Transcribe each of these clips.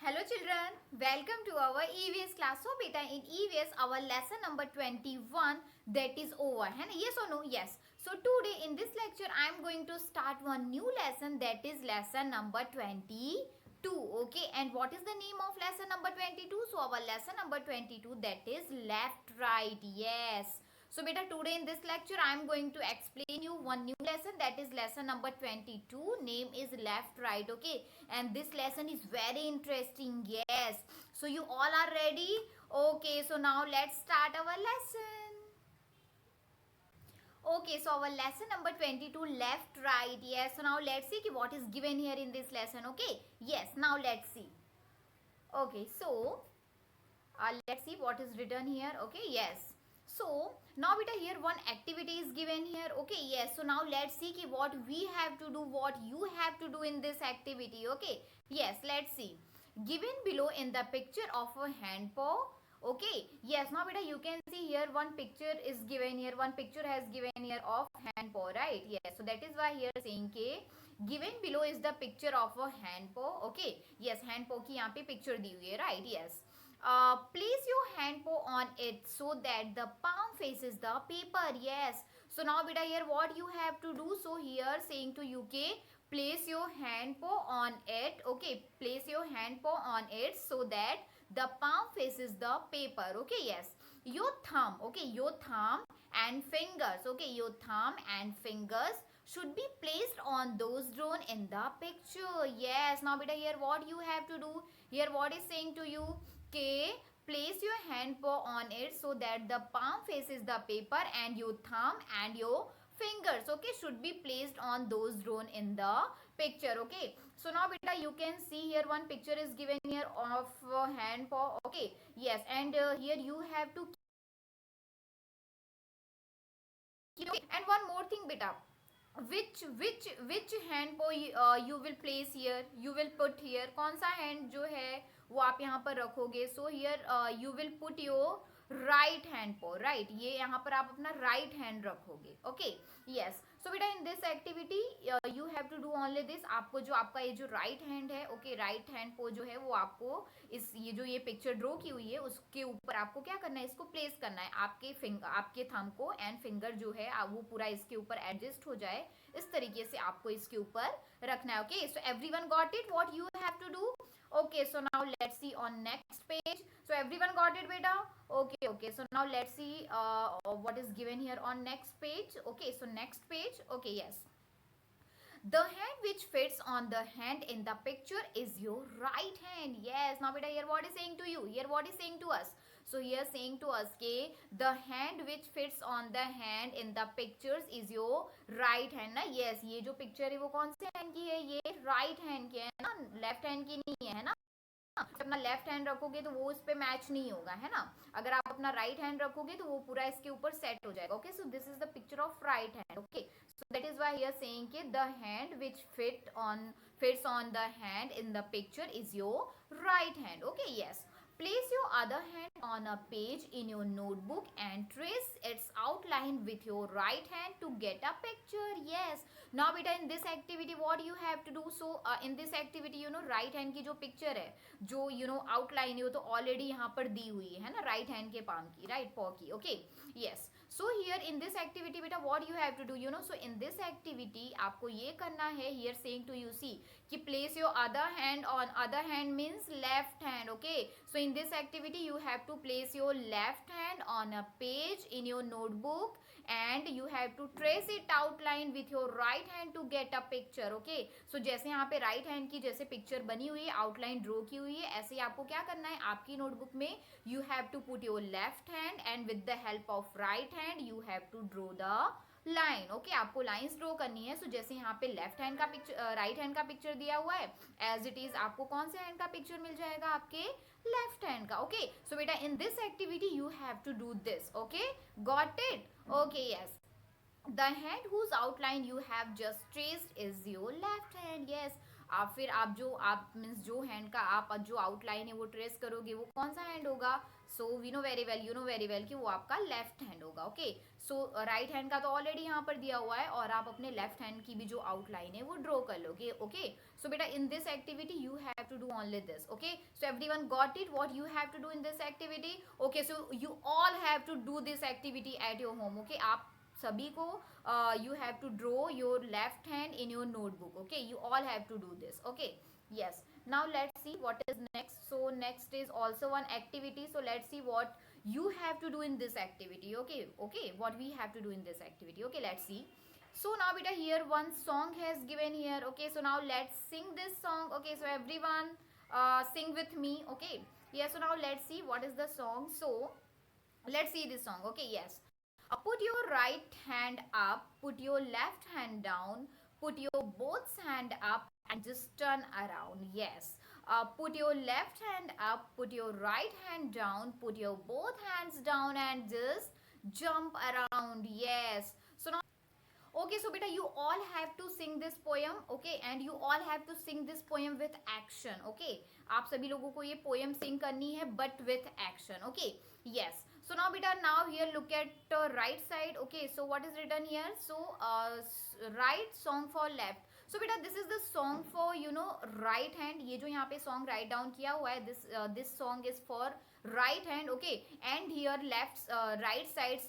Hello children, welcome to our EVS class. So beta in EVS our lesson number 21 that is over. है ना? Yes or no? Yes. So today in this lecture I am going to start one new lesson that is lesson number 22. Okay, and what is the name of lesson number 22? So our lesson number 22 that is left right. Yes. So beta today in this lecture I am going to explain you one new lesson that is lesson number 22. Name is left right. Okay, and this lesson is very interesting. Yes, so you all are ready? Okay, so now let's start our lesson. Okay, so our lesson number 22 left right. Yes, so now let's see what is given here in this lesson. Okay, yes, now let's see. Okay, so let's see what is written here. Okay, yes, so now beta here one activity is given here. Okay, yes, so now let's see what we have to do, what you have to do in this activity. Okay, yes, let's see. Given below in the picture of a hand paw. Okay, yes, now beta you can see here one picture is given here, one picture has given here of hand paw, right? Yes, so that is why here saying k given below is the picture of a hand paw. Okay, yes, hand paw की यहाँ पे picture दी हुई है, right? Yes, place your hand paw on it so that the palm faces the paper. Yes, so now beta here what you have to do, so here saying to you k place your hand paw on it. Okay, place your hand paw on it so that the palm faces the paper. Okay, yes, your thumb, okay, your thumb and fingers, okay, your thumb and fingers should be placed on those drawn in the picture. Yes, now beta here what you have to do, here what is saying to you, okay, place your hand paw on it so that the palm faces the paper and your thumb and your fingers, okay, should be placed on those drawn in the picture. Okay, so now beta you can see here one picture is given here of hand paw. Okay, yes, and here you have to okay, and one more thing beta, which hand को you will place here, you will put here, कौन सा hand जो है वो आप यहाँ पर रखोगे. So here you will put your right hand paw, right, ये यहाँ पर आप अपना right hand रखोगे. Okay, yes, so बेटा in this activity you have to do only this. आपको जो आपका ये जो right hand है, okay, right hand paw जो है वो आपको इस ये जो ये पिक्चर ड्रॉ की हुई है उसके ऊपर आपको क्या करना है, इसको प्लेस करना है. आपके फिंगर, आपके थंब को एंड फिंगर जो है वो पूरा इसके ऊपर एडजस्ट हो जाए, इस तरीके से आपको इसके ऊपर रखना है. Okay, so everyone got it what you have to do. Okay, so now let's see on next page. So everyone got it beta. Okay, so now let's see what is given here on next page. Okay, so next page. Okay, yes, the hand which fits on the hand in the picture is your right hand. Yes, now beta here what is saying to you, here what is saying to us, so here saying to us ke the hand which fits on the hand in the pictures is your right hand na. Yes, ये जो picture है वो कौन से hand की है, ये right hand की है ना, left hand की नहीं है ना. अपना लेफ्ट हैंड रखोगे तो वो इस पे मैच नहीं होगा, है ना. अगर आप अपना राइट हैंड रखोगे तो वो पूरा इसके ऊपर सेट हो जाएगा. Okay, so this is the picture of right hand. Okay, so that is why here saying कि the hand which fits on the hand in the picture is your right hand. Okay, yes, place your other hand on a page in your notebook and trace its outline with your right hand to get a picture. Yes, now beta in this activity what you have to do, so in this activity you know right hand की जो picture है, जो you know outline है वो तो already यहाँ पर दी हुई है ना, right hand के palm की, right paw की. Okay, yes, so here in this activity beta what you have to do, you know, so in this activity आपको ये करना है, here saying to you see कि place your other hand on, other hand means left hand. Okay, so in this activity you have to place your left hand on a page in your notebook and you have to trace it outline with your right hand to get a picture. Okay, so जैसे यहाँ पे right hand की जैसे picture बनी हुई है, outline draw की हुई है, ऐसे ही आपको क्या करना है, आपकी notebook में you have to put your left hand and with the help of right hand you have to draw the line. Okay, आपको लाइंस ड्रॉ करनी है. सो जैसे यहाँ पे लेफ्ट हैंड का पिक्चर, राइट हैंड का पिक्चर दिया हुआ है, एज इट इज आपको कौन से हैंड का पिक्चर मिल जाएगा, आपके लेफ्ट हैंड का. ओके, सो बेटा in this activity you have to do this. Okay, got it. Okay, yes, the hand whose outline you have just traced is your left hand. Yes, आप फिर आप means जो hand का आप जो outline है वो ट्रेस करोगे, वो कौन सा हैंड होगा? So we know very well, you know very well कि वो आपका लेफ्ट हैंड होगा। ओके, सो राइट हैंड का तो ऑलरेडी यहाँ पर दिया हुआ है, और आप अपने लेफ्ट हैंड की भी जो आउटलाइन है वो ड्रॉ कर लोगे। ओके, सो बेटा in this activity you have to do only this. Okay, so everyone got it what you have to do in this activity? Okay, so you all have to do this activity at your home. Okay, आप सभी को you have to draw your left hand in your notebook. Okay, you all have to do this. Okay, yes, now let's see what is next. So next is also one activity, so let's see what you have to do in this activity. Okay, what we have to do in this activity. Okay, let's see. So now beta here one song has given here. Okay, so now let's sing this song. Okay, so everyone sing with me. Okay, yes, so now let's see what is the song. So let's see this song. Okay, yes. Put your right hand up, put your left hand down, put your both hand up and just turn around. Yes. Put your left hand up, put your right hand down, put your both hands down and just jump around. Yes. So now, okay, so beta you all have to sing this poem. Okay, and you all have to sing this poem with action. Okay, आप सभी लोगों को ये poem sing करनी है but with action. Okay, yes. So now beta, now here look at right side. Okay, so what is written here? So right song for left. So beta this is the song for right hand. ये जो यहाँ पे song write down किया हुआ है, this song is for right hand. Okay, and here left right side,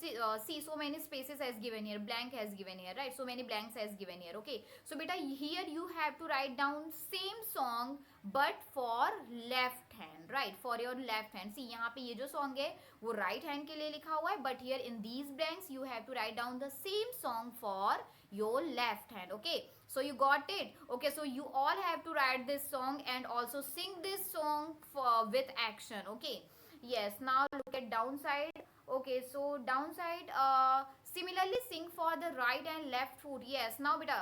see so many spaces has given here, blank has given here, right? So many blanks has given here. Okay, so beta here you have to write down same song but for left hand, right? For your left hand. See यहाँ पे ये जो song है वो right hand के लिए लिखा हुआ है, but here in these blanks you have to write down the same song for your left hand. Okay, so you got it. Okay, so you all have to write this song and also sing this song with action. Okay, yes, now look at downside. Okay, so downside similarly sing for the right and left foot. Yes, now beta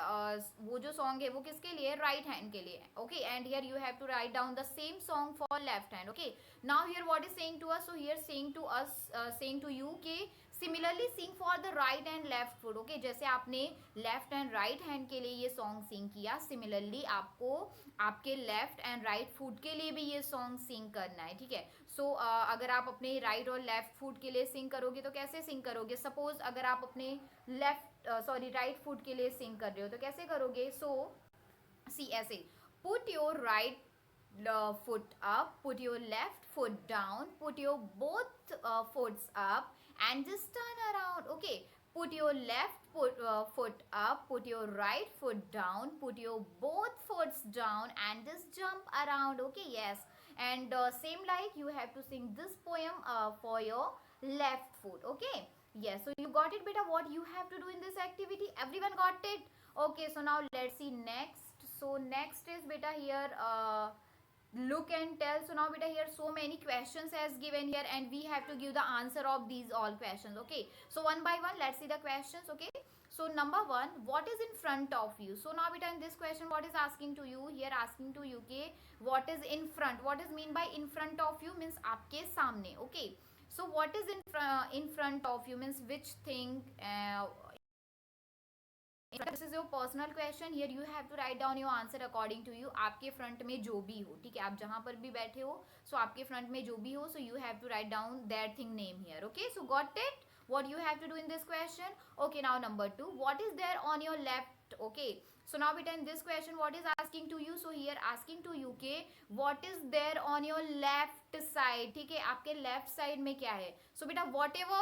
वो जो song है वो किसके लिए? Right hand के लिए. Okay, and here you have to write down the same song for left hand. Okay, now here what is saying to us? So here saying to us, saying to you कि similarly sing for the right and left foot. Okay, जैसे आपने left and right hand के लिए ये song सिंग किया, similarly आपको आपके left and right foot के लिए भी ये सॉन्ग सिंग करना है. ठीक है, सो अगर आप अपने राइट और लेफ्ट फुट के लिए सिंग करोगे तो कैसे सिंग करोगे? सपोज अगर आप अपने राइट फुट के लिए सिंग कर रहे हो तो कैसे करोगे? सो सी ऐसे, put your right foot up, put your left foot down, put your both foots up and just turn around. Okay, put your left foot up, put your right foot down, put your both foots down and just jump around. Okay, yes, and same like you have to sing this poem for your left foot. Okay, yes, so you got it beta, what you have to do in this activity? Everyone got it? Okay, so now let's see next. So next is beta here look and tell. So now beta here so many questions as given here and we have to give the answer of these all questions. Okay, so one by one let's see the questions. Okay, so number one, what is in front of you? So now beta in this question what is asking to you here, asking to you कि what is in front, what is mean by in front of you means आपके सामने. Okay, so what is in front of you means which thing this is your personal question. Here you have to write down your answer according to you. आपके front में जो भी हो, ठीक है, आप जहां पर भी बैठे हो, सो आपके फ्रंट में जो भी हो, so you have to write down that thing name here. Okay, so got it what you have to do in this question? Okay, now number 2, what is there on your left? Okay, so now beta in this question what is asking to you? So here asking to you के what is there on your left side. ठीक है, आपके left side में क्या है? So beta whatever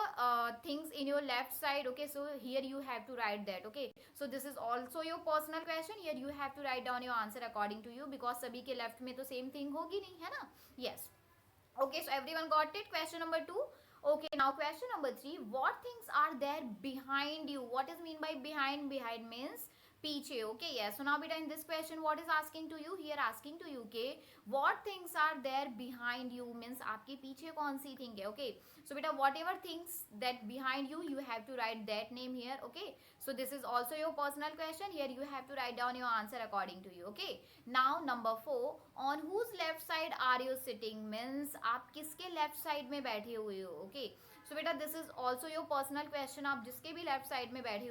things in your left side. Okay, so here you have to write that. Okay, so this is also your personal question. Here you have to write down your answer according to you because सभी के left में तो same thing होगी नहीं, है ना? Yes. Okay, so everyone got it? Question number 2. Okay, now question number 3, what things are there behind you? What is mean by behind? Behind means पीछे. Okay, yes, so now beta in this question what is asking to you? Here asking to you के what things are there behind you means आपके पीछे कौन सी thing है. Okay, so beta whatever things that behind you, you have to write that name here. Okay, so this is also your personal question. Here you have to write down your answer according to you. Okay, now number 4, on whose left side are you sitting means आप किसके left side में बैठे हुए हो. Okay, so beta this is also your personal question. आप जिसके भी left side में बैठे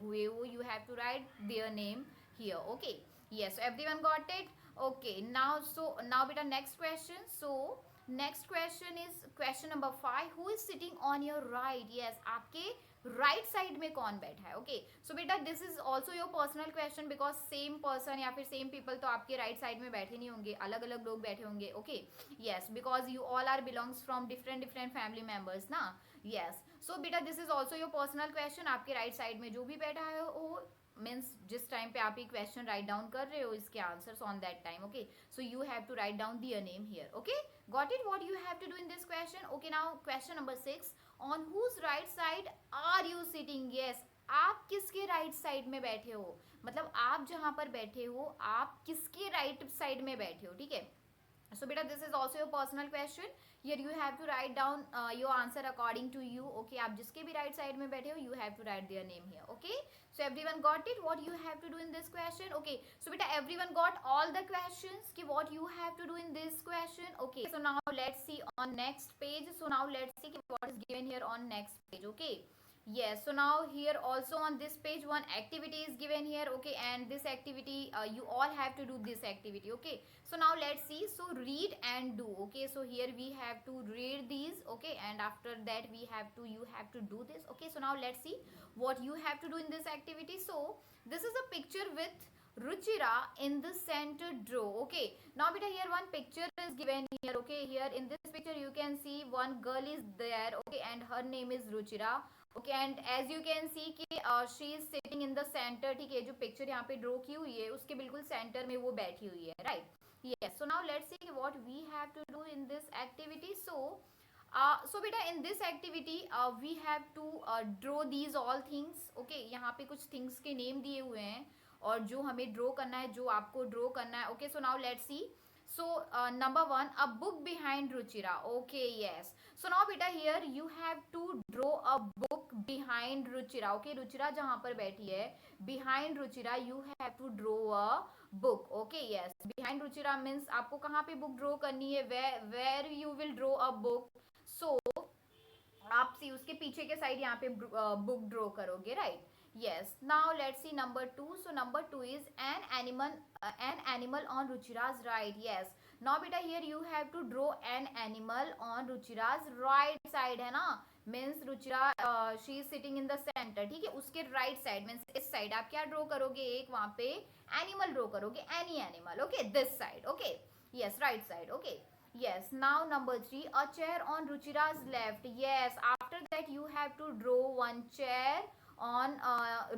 हुए हो, you have to write their name here. Okay, yes, so everyone got it. Okay, now so now beta next question. So next question is question number 5. Who is sitting on your right? Yes, आपके right side में कौन बैठा है? Okay, so बेटा this is also your personal question because same person या फिर same people तो आपके राइट साइड में बैठे नहीं होंगे, अलग अलग लोग बैठे होंगे. Okay, yes, because you all are belongs from different different family members ना. यस, सो बेटा this is also your personal question. आपके राइट साइड में जो भी बैठा है वो मीन्स जिस टाइम पे आप ये क्वेश्चन राइट डाउन कर रहे हो इसके answers on that time. Okay, so you have to write down their name here. Okay, got it what you have to do in this question. Okay, now question number 6. On whose right side are you sitting? Yes, आप किसके right side में बैठे हो, मतलब आप जहां पर बैठे हो आप किसके राइट साइड में बैठे हो. ठीक है, so beta this is also your personal question. Here you have to write down your answer according to you. Okay, आप जिसके भी right side में बैठे हो you have to write their name here. Okay, so everyone got it what you have to do in this question. Okay, so beta everyone got all the questions ki what you have to do in this question. Okay, so now let's see on next page. So now let's see what is given here on next page. Okay, yes, so now here also on this page one activity is given here. Okay, and this activity you all have to do this activity. Okay, so now let's see. So read and do. Okay, so here we have to read these. Okay, and after that we have to you have to do this. Okay, so now let's see what you have to do in this activity. So this is a picture with Ruchira in the center row. Okay, now beta here one picture is given here. Okay, here in this picture you can see one girl is there. Okay, and her name is Ruchira. Okay, and as you can see कि she is sitting in the centre. ठीक है, जो picture यहाँ पे draw की हुई है उसके बिल्कुल सेंटर में वो बैठी हुई है. Right, yes, so now let's see what we have to do in this activity. So बेटा in this activity we have to draw these all things. Okay, यहाँ पे कुछ थिंग्स के नेम दिए हुए हैं और जो हमें ड्रॉ करना है, जो आपको ड्रॉ करना है. Okay, so now let's C. So number 1, a book behind Ruchira. Okay, yes. So now beta here you have to draw a book behind Ruchira. Okay, Ruchira जहाँ पर बैठी है behind Ruchira you have to draw a book. Okay, yes. Behind Ruchira means आपको कहाँ पे book draw करनी है, where you will draw a book. So आप सी उसके पीछे के साइड यहाँ पे बुक ड्रॉ करोगे. Right, yes, now let's see number 2. So number 2 is an animal on Ruchira's right. Yes, now beta here you have to draw an animal on Ruchira's right side. है ना, means Ruchira she is sitting in the centre. ठीक है, उसके right side means इस side आप क्या draw करोगे, एक वहां पे एनिमल ड्रॉ करोगे, any animal. Okay, this side. Okay, yes, right side. Okay, yes, now number 3, a chair on Ruchira's left. Yes, after that you have to draw one chair on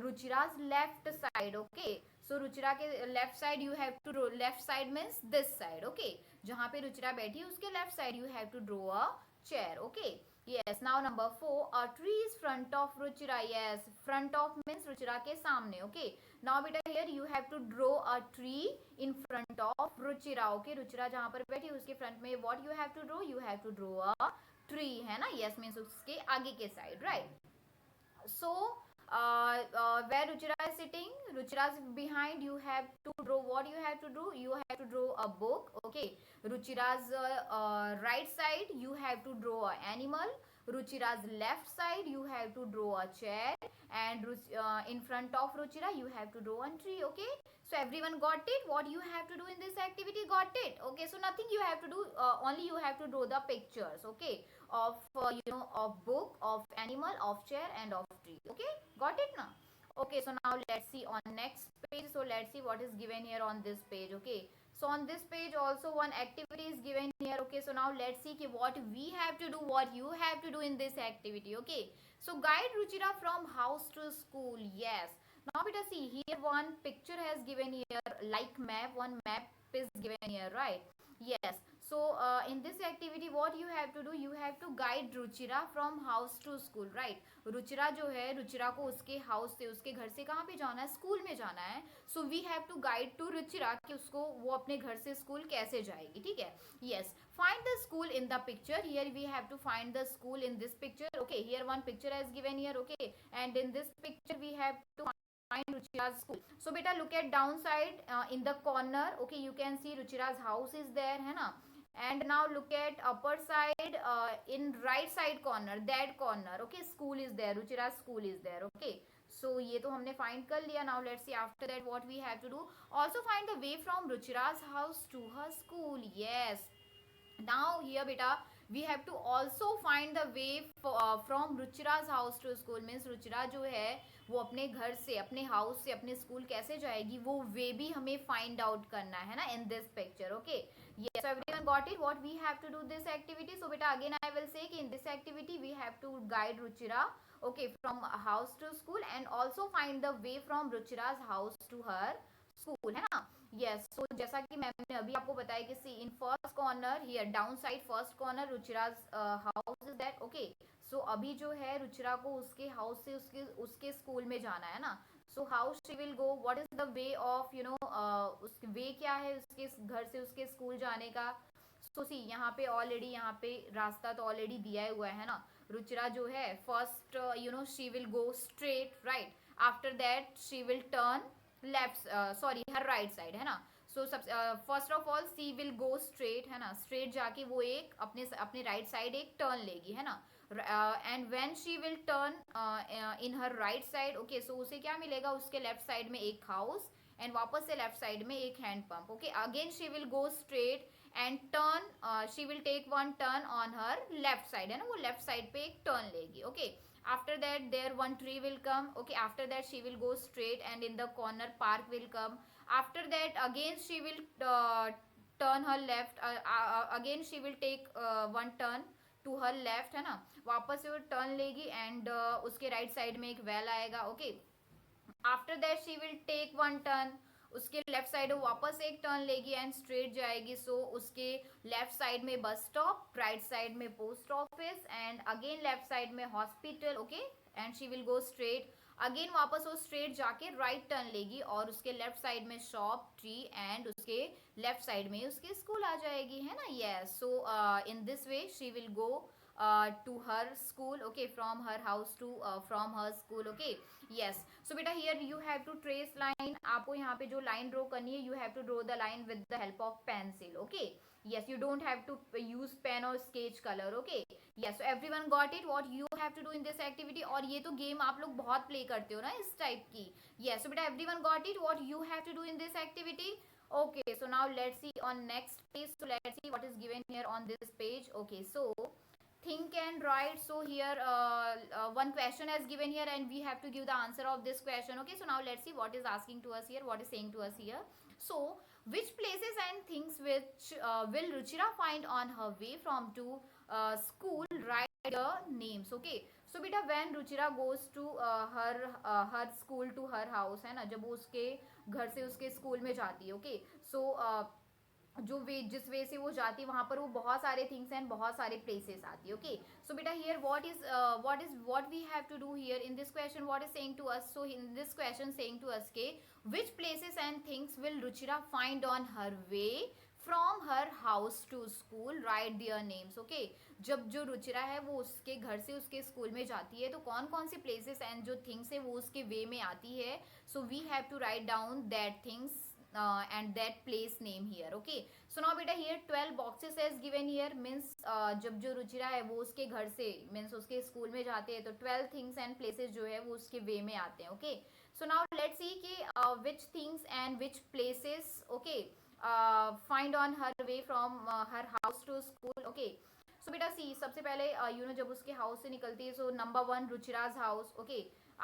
Ruchira's left side. Okay, so Ruchira के left side you have to draw, left side means this side. Okay, जहाँ पे रुचिरा बैठी उसके left side you have to draw a chair. Okay, yes, now number 4, a tree is front of Ruchira. Yes, front of means Ruchira के सामने. Okay, now beta here you have to draw a tree in front of Ruchira. Okay, Ruchira जहाँ पर बैठी उसके front में what you have to draw, you have to draw a tree. है ना, yes means उसके आगे के side. Right, so where Ruchira is sitting, Ruchira's behind, you have to draw what you have to do, you have to draw a book. Okay, Ruchira's right side you have to draw an animal, Ruchira's left side you have to draw a chair, and in front of Ruchira you have to draw a tree. Okay, so everyone got it what you have to do in this activity? Got it? Okay, so nothing you have to do, only you have to draw the pictures. Okay, of of book, of animal, of chair and of tree. Okay, got it now? Okay, so now let's see on next page. So let's see what is given here on this page. Okay, so on this page also one activity is given here. Okay, so now let's see what we have to do, what you have to do in this activity. Okay, so guide Ruchira from house to school. Yes, now beta see here one picture has given here like map, one map is given here. Right, yes, so in this activity what you have to do, you have to guide Ruchira from house to school. Right, Ruchira जो है, रुचिरा को उसके house से, उसके घर से कहाँ पे जाना है, स्कूल में जाना है. So we have to guide to Ruchira कि उसको वो अपने घर से स्कूल कैसे जाएगी. ठीक है, yes, find the school in the picture. Here we have to find the school in this picture. Okay, here one picture has given here. Okay, and in this picture we have to find Ruchira's school. So beta look at downside in the corner. Okay, you can see Ruchira's house is there, है ना. And now look at upper side in right side corner, that corner. Okay, school is there, Ruchira's school is there. Okay, So ये तो हमने find कर लिया. Now let's see after that what we have to do. Also find the way from Ruchira's house to her school. Yes. Now here beta we have to also find the way from Ruchira's house to school. Means Ruchira जो है वो अपने घर से, अपने house से अपने school कैसे जाएगी, वो वे भी हमें फाइंड आउट करना है ना, इन this picture. Okay, yes, so everyone got it what we have to do this activity. So beta again I will say कि in this activity we have to guide Ruchira, okay, from house to school and also find the way from Ruchira's house to her school, है ना. Yes, सो जैसा कि ma'am ने अभी आपको बताया कि see in first corner here down side first corner Ruchira's house is that. Okay, so अभी जो है रुचिरा को उसके हाउस से उसके उसके स्कूल में जाना है ना. So how she will go, what is the way of you know, उसके वे क्या है उसके घर से उसके स्कूल जाने का. सो सी यहाँ पे ऑलरेडी यहाँ पे रास्ता तो ऑलरेडी दिया हुआ है ना. रुचिरा जो है first you know she will go straight right, after that she will turn left, sorry her right side है ना. सो सब first of all she will go straight है ना, स्ट्रेट जाके वो एक अपने अपने राइट साइड एक टर्न लेगी है ना. And when she will turn in her right side, okay, so उसे क्या मिलेगा, उसके लेफ्ट साइड में एक हाउस एंड वापस से लेफ्ट साइड में एक hand pump. Okay, again she will go straight and turn, she will take one turn on her left side है ना, वो लेफ्ट साइड पे एक टर्न लेगी. Okay, after that there one tree will come. Okay, after that she will go straight and in the corner park will come. After that again she will turn her left, again she will take one turn to her left है ना, वापस से वो turn लेगी and उसके right side में एक well आएगा. Okay, after that she will take one turn, उसके लेफ्ट साइड वापस एक टर्न लेगी एंड स्ट्रेट जाएगी. सो उसके लेफ्ट साइड में बस स्टॉप, राइट साइड में post office and again left side में hospital. Okay, and she will go straight, again वापस वो स्ट्रेट जाके राइट टर्न लेगी और उसके लेफ्ट साइड में शॉप, ट्री एंड उसके लेफ्ट साइड में उसके स्कूल आ जाएगी है ना. Yes, so in this way she will go to her school. Okay, from her house to from her school. Okay, yes, so beta here you have to trace line. आपको यहाँ पे जो line draw करनी है, you have to draw the line with the help of pencil. Okay, yes, you don't have to use pen or sketch color. Okay, yes, so everyone got it what you have to do in this activity. और ये तो game आप लोग बहुत play करते हो ना इस type की. Yes, so beta everyone got it what you have to do in this activity. Okay, so now let's see on next page. So let's see what is given here on this page. Okay, so think and write. So here one question is given here and we have to give the answer of this question. Okay, so now let's see what is asking to us here, what is saying to us here. So which places and things which will Ruchira find on her way from to school, write the names. Okay, so beta when Ruchira goes to her school to her house है ना, जब वो उसके घर से उसके school में जाती है. ओके, सो जो वे जिस वे से वो जाती है वहां पर वो बहुत सारे थिंग्स एंड बहुत सारे प्लेसेस आती है. ओके, सो बेटा here what we have to do here in this question, what is saying to us. So in this question saying to us के which places and things will Ruchira find on her way from her house to school, write their names. Okay, जब जो रुचिरा है वो उसके घर से उसके school में जाती है तो कौन कौन से प्लेसेस एंड जो थिंग्स है वो उसके वे में आती है. So we have to write down that things and that place name here. Okay, so now beta here 12 boxes is given here. means जब जो रुचिरा है वो उसके घर से means उसके स्कूल में जाते हैं तो 12 things and places जो है वो उसके वे में आते हैं. Okay, so now let's see कि which things and which places, okay, find on her way from her house to school. Okay, so बेटा सी सबसे पहले यू नो जब उसके हाउस से निकलती है so number 1 Ruchira's house. Okay,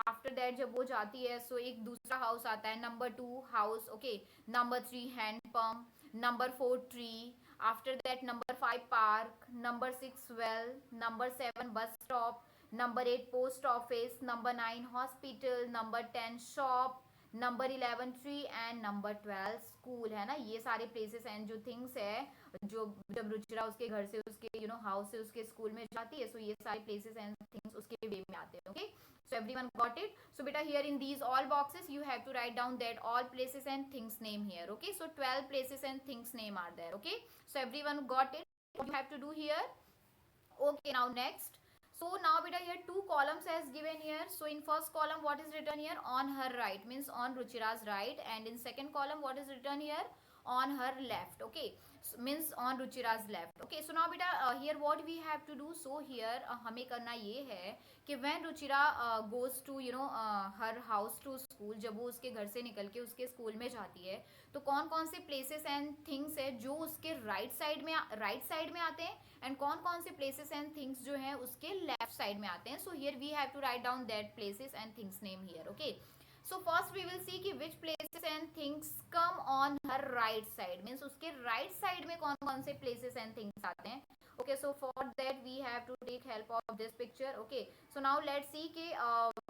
after that जब वो जाती है सो एक दूसरा हाउस आता है, number 2 house. Okay, number 3 hand pump, number 4 tree, after that number 5 park, number 6 well, number 7 bus stop, number 8 post office, number 9 hospital, number 10 shop, number 11 tree and number 12 school है ना. ये सारे प्लेसेस एंड जो things है जो जब रुचिरा उसके घर से उसके यू नो हाउस से उसके स्कूल में जाती है सो ये सारे प्लेसेस एंड थिंग्स उसके वे में आते हैं. Okay, so everyone got it. So beta here in these all boxes you have to write down that all places and things name here. Okay, so 12 places and things name are there. Okay, so everyone got it what you have to do here. Okay, now next. So now beta here two columns as given here. So in first column what is written here, on her right, means on Ruchira's right, and in second column what is written here, on her left. Okay, so, means on Ruchira's left. Okay, so now beta here what we have to do. So here हमें करना ये है कि when Ruchira goes to her house to school, जब वो उसके घर से निकल के उसके स्कूल में जाती है, तो कौन कौन से प्लेसेस एंड थिंग्स है जो उसके राइट साइड में आते हैं, एंड कौन कौन से प्लेसेस एंड थिंग्स जो है उसके लेफ्ट साइड में आते हैं. So here we have to write down that places and things name here. Okay, so first we will see कि which places and things come on her right side, means उसके right side में कौन कौन से places and things आते हैं. Okay, so for that we have to take help of this picture. Okay, so now let's see कि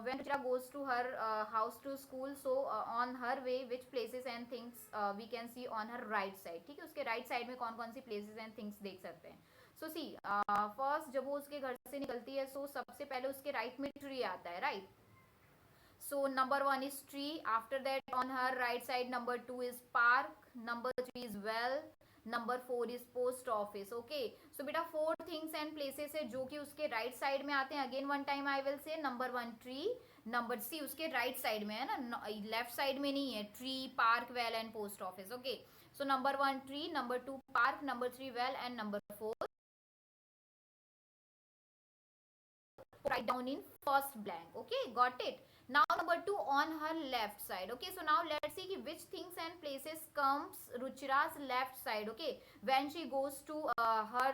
when Ruchira goes to her house to school, so on her way which places and things we can see on her right side. ठीक है, उसके right side में कौन कौन सी places and things देख सकते हैं. So see, first जब वो उसके घर से निकलती है, so सबसे पहले उसके right में tree आता है, right? So number 1 is tree. After that on her right side, number 2 is park. Number 3 is well. Number 4 is post office. Okay, so beta 4 things and places है जो कि उसके right side में आते हैं. Again one time I will say, number 1 tree. Number C उसके right side में है ना, left side में नहीं है. Tree, park, well and post office. Okay, so number 1 tree, number 2 park, number 3 well and number 4 write down in first blank. Okay, got it. Now number 2 on her left side. Okay, so now let's see which things and places comes Ruchira's left side. Okay, when she goes to her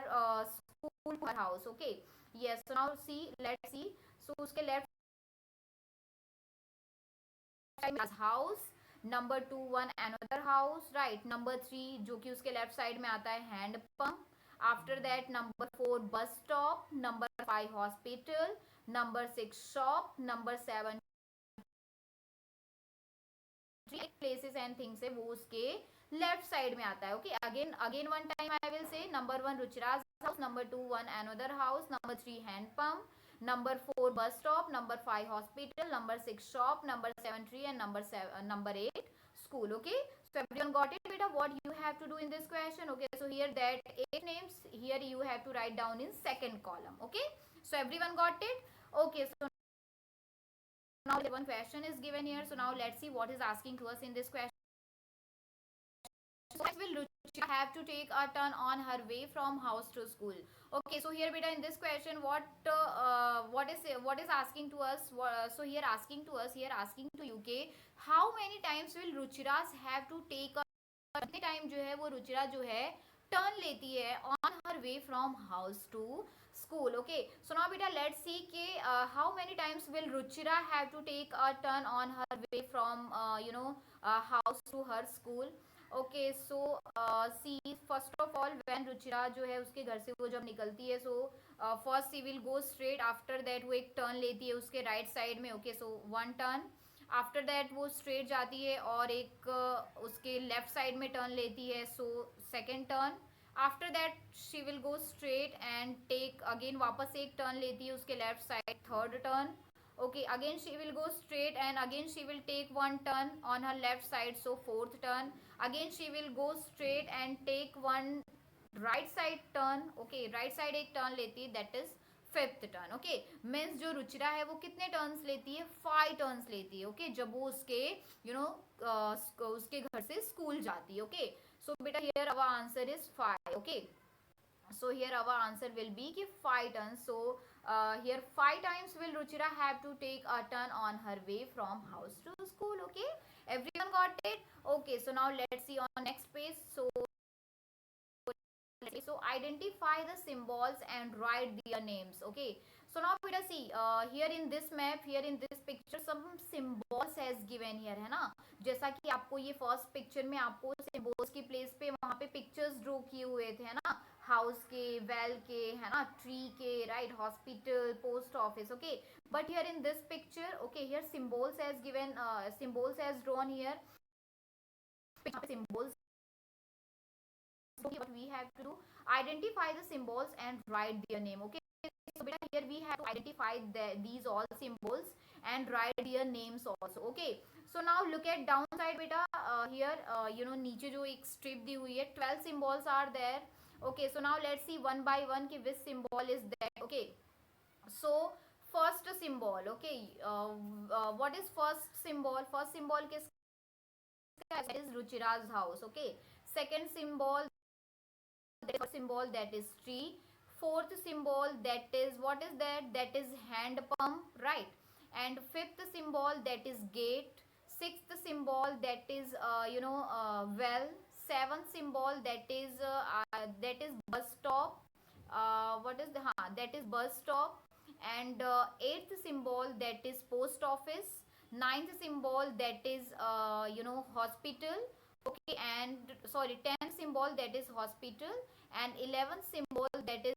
school, to her house. Okay, yes, so now see, let's see. So uske left side house, number 2 one another house, right? Number 3 जो कि उसके left side में आता है hand pump. After that number 4 bus stop, number 5 hospital, number 6 shop, number 7 places and things है वो उसके left side में आता है. Okay, again one time I will say, number 1 Ruchira's house, number 2 one another house, number 3 hand pump, number 4 bus stop, number 5 hospital, number 6 shop, number 7 tree and number 8 school. Okay, so everyone got it beta, what you have to do in this question. Okay, so here that 8 names, here you have to write down in second column. Okay, so everyone got it. Okay, so now one question is given here, so now let's see what is asking to us in this question. So will Ruchira have to take a turn on her way from house to school? Okay, so here beta in this question what is asking to us, so here asking to us, here asking to you के how many times will Ruchira have to take a, कितने time जो है वो रुचिरा जो है turn लेती है on her way from house to school. Okay, so now beta let's see के how many times will Ruchira have to take a turn on her way from house to her school. Okay, so she first of all when Ruchira जो है उसके घर से वो जब निकलती है, so first she will go straight. After that वो एक टर्न लेती है उसके राइट साइड में. Okay, so one turn. After that वो स्ट्रेट जाती है और एक उसके लेफ्ट साइड में टर्न लेती है, so second turn. After that she will go straight and take again वापस एक टर्न लेती है उसके left side, third turn. Okay, again she will go straight and again she will take one turn on her left side, so fourth turn. Again she will go straight and take one right side turn. Okay, right side एक turn लेती है, that is fifth turn. Okay, means जो रुचिरा है वो कितने turns लेती है, 5 turns लेती है. ओके, जब वो उसके उसके घर से स्कूल जाती है. ओके, सो बेटा here our answer is 5. Okay, so here our answer will be कि 5 turns. So here 5 times will Ruchira have to take a turn on her way from house to school. Okay, everyone got it. Okay, so now let's see on next page. So identify the symbols and write their names. Okay, so now beta see here in this map, here in this picture some symbols has given here है ना. जैसा कि आपको ये first picture में आपको symbols की place पे वहाँ पे पिक्चर्स ड्रॉ किए हुए थे है ना, हाउस के, वेल के, है ना, ट्री के, right, hospital, post office. Okay, but here in this picture, okay, here symbols has given, symbols has drawn here, symbols. What we have to do, identify the symbols and write their name. Okay, so beta here we have to identify these all symbols and write their names also. Okay, so now look at downside beta, here नीचे जो एक strip दी हुई है, 12 symbols are there. Okay, so now let's see one by one कि which symbol is there. Okay, so first symbol. Okay, what is first symbol? First symbol किसका is Ruchira's house. Okay, Second symbol, that is tree. Fourth symbol, that is, what is that? That is hand pump, right? And fifth symbol, that is gate. Sixth symbol, that is well. Seventh symbol, that is bus stop. What is the that is bus stop. And eighth symbol, that is post office. Ninth symbol, that is hospital. Okay, and sorry, 10th symbol, that is hospital. And 11th symbol, that is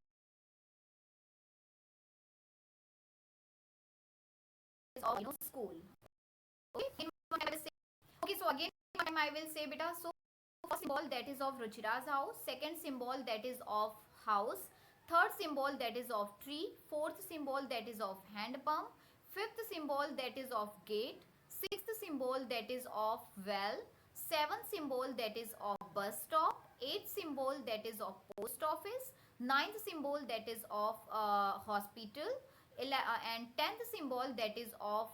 school. Okay, okay, so again I will say beta. So first symbol, that is of Ruchira's house. Second symbol, that is of house. Third symbol, that is of tree. Fourth symbol, that is of hand pump. Fifth symbol, that is of gate. Sixth symbol, that is of well. Seventh symbol, that is of bus stop. Eighth symbol, that is of post office. Ninth symbol, that is of hospital. And 10th symbol, that is of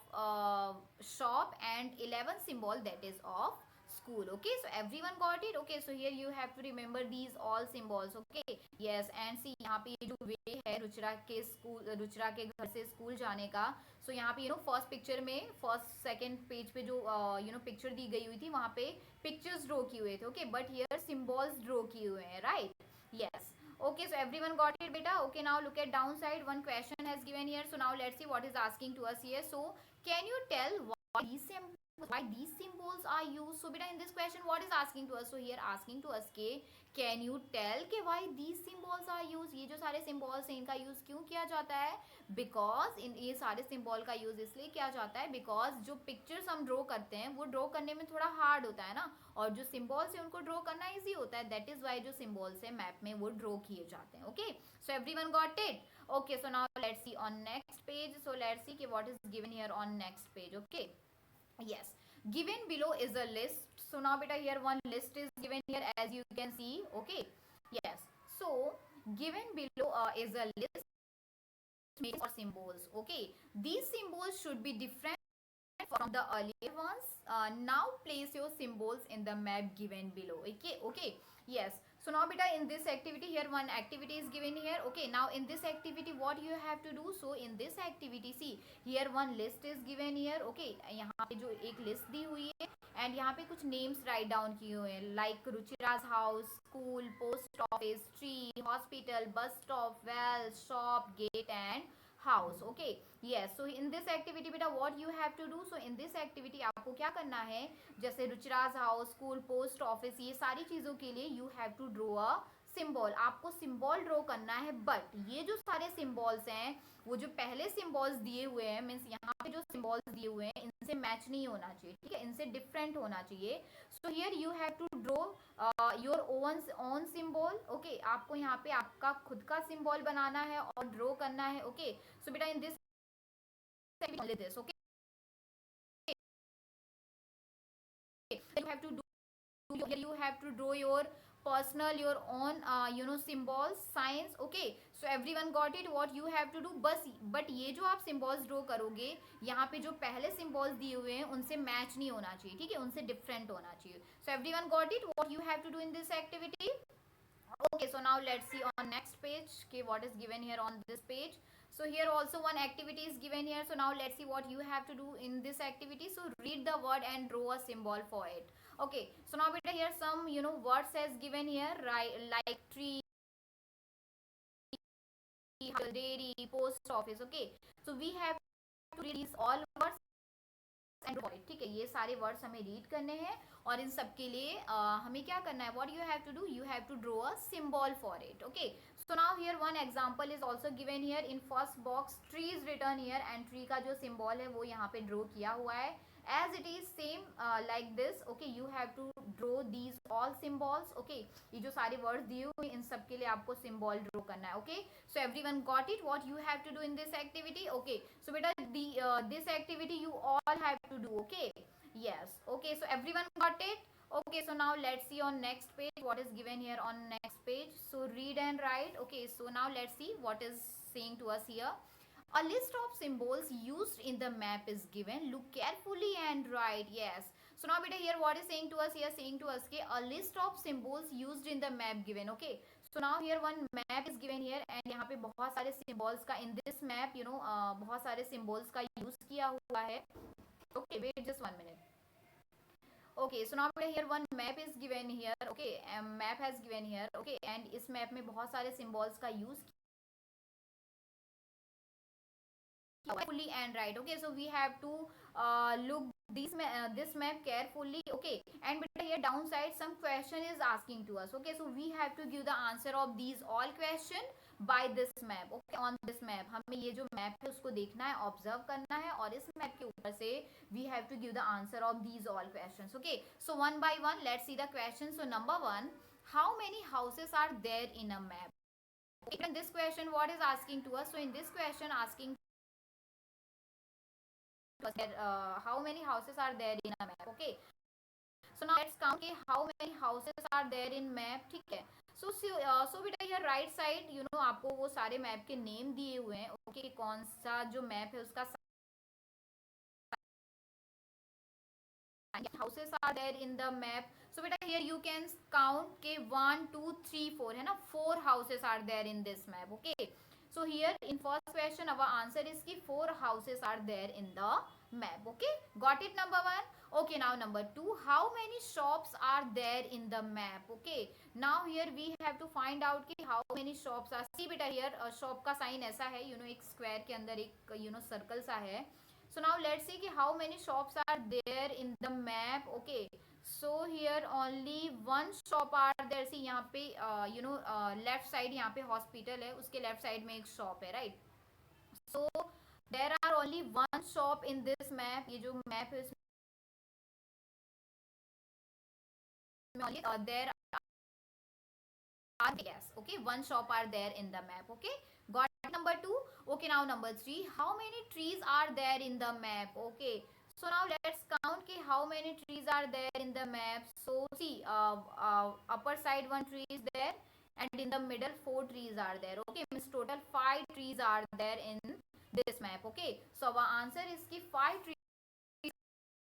shop. And 11th symbol, that is of school. Okay, so everyone got it. Okay, so here you have to remember these all symbols. Okay, yes, and see यहाँ पे ये जो वे है रुचिरा के school, Ruchira के घर से school जाने का. सो यहाँ पे फर्स्ट पिक्चर में फर्स्ट सेकंड पेज पे जो पिक्चर दी गई हुई थी वहाँ पे पिक्चर्स ड्रॉ किए हुए थे. Okay, but here symbols draw किए हुए हैं, right? Yes. Okay, so everyone got it, beta. Okay, now look at downside. One question has given here. So now let's see what is asking to us here. So can you tell why these symbols are used? So beta, in this question, what is asking to us? So here asking to us के can you tell के why these symbols are used? ये जो सारे symbols हैं इनका use क्यों किया जाता है? Because इन ये सारे symbol का use इसलिए किया जाता है because जो pictures हम draw करते हैं वो draw करने में थोड़ा hard होता है ना, और जो symbols है उनको draw करना easy होता है. That is why जो symbols है map में वो draw किए जाते हैं. Okay, so everyone got it? Okay, so now let's see on next page. So let's see what is given here on next page. Okay, yes, given below is a list. So now beta, here one list is given here as you can see. Okay, yes, so given below is a list or symbols. Okay, these symbols should be different from the earlier ones. Now place your symbols in the map given below. Okay, okay, yes. So now beta, in this activity here one activity is given here. Okay, now in this activity what you have to do? So in this activity, see here one list is given here. Okay, यहाँ पे जो एक list दी हुई है and यहाँ पे कुछ names write down किए हुए हैं like Ruchira's house, school, post office, tree, hospital, bus stop, well, shop, gate and house. Okay, yes, so in this activity beta what you have to do? So in this activity आपको क्या करना है? जैसे Ruchira's house, school, post office, ये सारी चीजों के लिए you have to draw a symbol. आपको सिंबल ड्रॉ करना है, बट ये जो सारे सिंबल्स हैं वो जो पहले सिंबल्स दिए हुए हैं, मीन्स यहाँ पे जो सिंबल्स दिए हुए हैं इनसे मैच नहीं होना चाहिए. ठीक है, इनसे डिफरेंट होना चाहिए. So here you have to draw your own symbol. Okay, आपको यहाँ पे आपका खुद का सिंबल बनाना है और ड्रॉ करना है. ओके, सो बेटा in this okay you have to do, here you have to draw your personal, your own symbols, signs. Okay, so everyone got it what you have to do. बस but ये जो आप symbols draw करोगे यहाँ पे जो पहले symbols दिए हुए हैं उनसे match नहीं होना चाहिए. ठीक है, उनसे different होना चाहिए. So everyone got it what you have to do in this activity. Okay, so now let's see on next page. Okay, what is given here on this page? So here also one activity is given here. So now let's see what you have to do in this activity. So read the word and draw a symbol for it. Okay, so now beta, here some words as given here, right? Like tree, dairy, post office. Okay, so we have to read these all words and draw it. ठीक है, ये सारे words हमें read करने हैं और इन सब के लिए हमें क्या करना है? What you have to do? You have to draw a symbol for it. Okay, so now here one example is also given here in first box. Tree is written here and tree का जो symbol है वो यहाँ पे draw किया हुआ है as it is same like this. Okay, you have to draw these all symbols. Okay, ये जो सारे words दिए हुए इन सब के लिए आपको symbol draw करना है. Okay, so everyone got it what you have to do in this activity. Okay, so beta this activity you all have to do. Okay, yes. Okay, so everyone got it. Okay, so now let's see on next page what is given here on next page. So read and write. Okay, so now let's see what is saying to us here. A list of symbols used in the map is given. Look carefully and write. Yes. So now beta here what is saying to us, here saying to us ke a list of symbols used in the map given. Okay, so now here one map is given here and यहाँ पे बहुत सारे symbols का in this map बहुत सारे symbols का use किया हुआ है. Okay, wait just 1 minute. Okay, so now here one map is given here. Okay, map has given here. Okay, and इस map में बहुत सारे symbols का use fully and right. Okay, so we have to look this map carefully. Okay, and but here downside some question is asking to us. Okay, so we have to give the answer of these all question by this map. Okay, on this map हमें ये जो map है उसको देखना है, observe करना है और इस map के ऊपर से we have to give the answer of these all questions. Okay, so one by one let's see the questions. So number one, how many houses are there in a map? Okay, in this question what is asking to us? So in this question asking how many houses are there in a map. Okay, so now let's count how many houses are there in map. ठीक है, so बेटा here right side आपको वो सारे map के name दिए हुए हैं. ओके, कौन सा जो मैप है उसका houses are there in the map. So beta here you can count के 1 2 3 4 है ना, 4 houses are there in this map. Okay, so here in first question our answer is कि 4 houses are there in the map. Okay, got it number 1. Okay, now number 2, how many shops are there in the map? Okay, now here we have to find out कि how many shops are. See बेटा here shop का sign ऐसा है एक square के अंदर एक circle सा है. So now let's see how many shops are there in the map. Okay, so here only one shop are there. See यहाँ पे left side यहाँ पे hospital है, उसके left side में एक shop है, right? So there are only one shop in this map. ये जो map है only there are, yes, okay, one shop are there in the map. Okay, got number 2. Okay, now number 3, how many trees are there in the map? Okay, so now let's count how many trees are there in the map. So see upper side 1 tree is there and in the middle 4 trees are there. Okay, means total 5 trees are there in this map. Okay, so our answer is 5 trees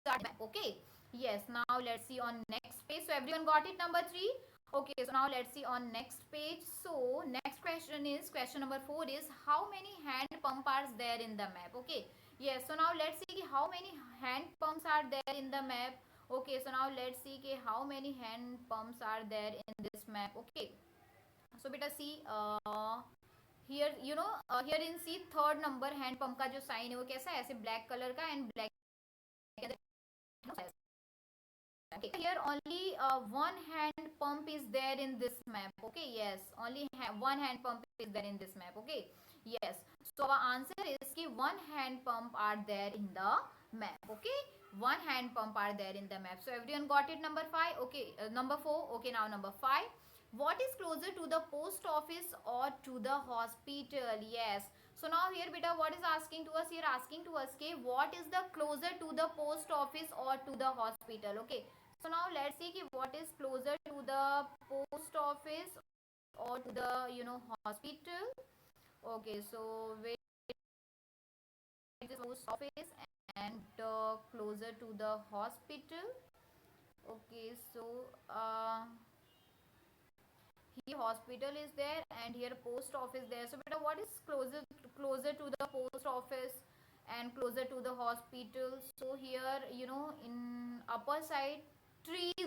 are there. Okay, yes, now let's see on next page. So everyone got it number 3. Okay, so now let's see on next page. So next question is question number 4 is how many hand pumps are there in the map? Okay, yes, so now let's see how many hand pumps are there in the map. Okay, so now let's see how many hand pumps are there in this map. Okay, so beta see here here in see third number hand pump का जो sign है वो कैसा है, ऐसे black color का and black Okay, here only one hand pump is there in this map. Okay, yes, only one hand pump is there in this map. Okay, yes, so our answer is कि one hand pump are there in the map. Okay, one hand pump are there in the map. So everyone got it number 5. Okay, number 4. Okay, now number 5, what is closer to the post office or to the hospital? Yes, so now here beta what is asking to us, here asking to us what is the closer to the post office or to the hospital. Okay, so now let's see what is closer to the post office or to the hospital. Okay, so where is the post office and closer to the hospital. Okay, so here hospital is there and here post office there. So beta what is closer to the post office and closer to the hospital? So here in upper side trees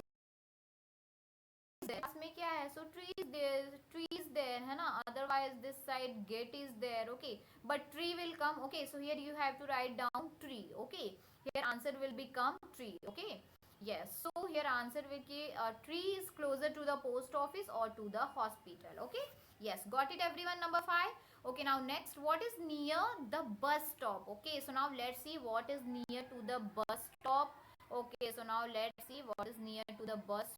में क्या है, so trees there है ना, otherwise this side gate is there. Okay, but tree will come. Okay, so here you have to write down tree. Okay, here answer will become tree. Okay, yes, so here answer will be tree is closer to the post office or to the hospital. Okay, yes, got it everyone number 5. Okay, now next, what is near the bus stop? Okay, so now let's see what is near to the bus stop. Okay, so now let's see what is near to the bus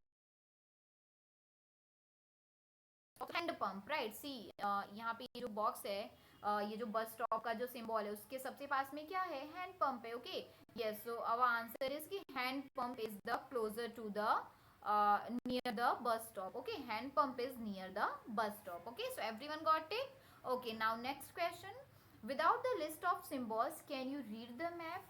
hand pump, right. See यहाँ पे ये जो box है ये जो bus stop का जो symbol है उसके सबसे पास में क्या है, हैंड पंप है. Okay, yes, so our answer is कि hand pump is the closer to the near the bus stop. Okay, hand pump is near the bus stop. Okay, so everyone got it. Okay, now next question. without the list of symbols can you read the map?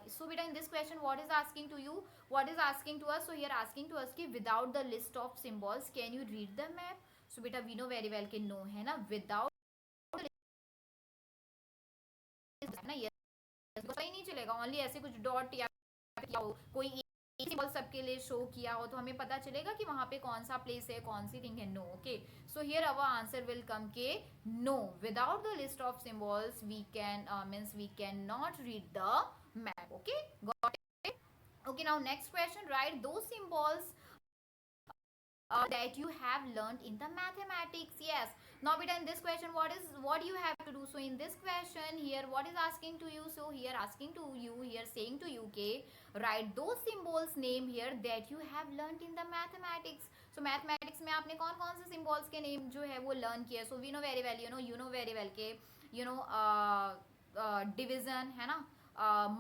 So beta in this question what is asking to you, what is asking to us? So here asking to us ki without the list of symbols can you read the map? So beta we know very well कि no है ना, without है ना, yes पता ही नहीं चलेगा, only ऐसे कुछ डॉट या क्या हो, कोई सिंबल सबके लिए शो किया हो तो हमें पता चलेगा कि वहां पे कौन सा प्लेस है, कौन सी थिंग है. No. Okay, so here our answer will come के no, without the list of symbols we can means we can not read the map. Okay, got it. Okay, now next question, write those symbols that you have learned in the mathematics. Yes, now beta in this question what you have to do? So in this question here what is asking to you? So here asking to you, here saying to you okay, write those symbols name here that you have learned in the mathematics. So mathematics में आपने कौन कौन से symbols के name जो है वो learn किया? So we know very well, you know very well के division है ना,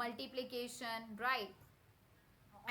multiplication, right,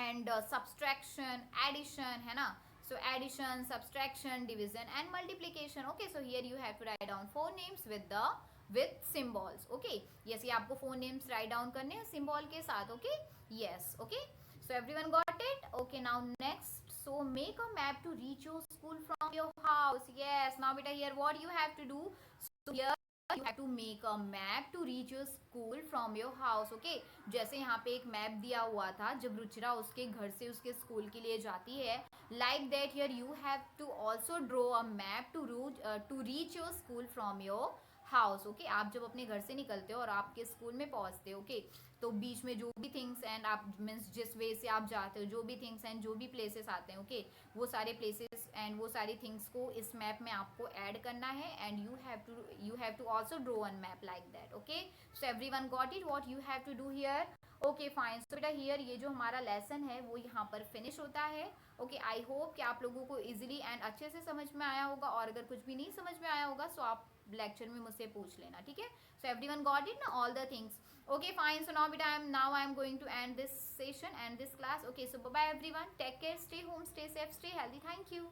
and subtraction, addition है ना. So addition, subtraction, division and multiplication. Okay, so here you have to write down four names with symbols. Okay, yes, ये आपको four names write down करने हैं symbol के साथ. Okay, yes. Okay, so everyone got it? Okay, now next, so make a map to reach your school from your house. Yes, now beta here what you have to do? So here you have to make a map to reach your school from your house. Okay, जैसे यहाँ पे एक map दिया हुआ था जब रुचिरा उसके घर से उसके स्कूल के लिए जाती है, like that here you have to also draw a map to reach your school from your house. Okay, आप जब अपने घर से निकलते हो और आपके स्कूल में पहुंचते हो, ओके, तो बीच में जो भी थिंग्स एंड आप मीन्स जिस वे से आप जाते हो, जो भी थिंग्स एंड जो भी प्लेसेस आते हैं, ओके, वो सारे प्लेसेस एंड वो सारी थिंग्स को इस मैप में आपको ऐड करना है and you have to also draw one map like that. Okay, so everyone got it what you have to do here. Okay fine, so बेटा हियर ये जो हमारा लेसन है वो यहाँ पर फिनिश होता है. ओके, आई होप कि आप लोगों को इजीली एंड अच्छे से समझ में आया होगा, और अगर कुछ भी नहीं समझ में आया होगा सो आप लेक्चर में मुझसे पूछ लेना. ठीक है, सो एवरीवन गॉट इट ना, all the things. Okay, fine. So now I am going to end this session and this class. Okay, so bye bye everyone. Take care. Stay home. Stay safe. Stay healthy. Thank you.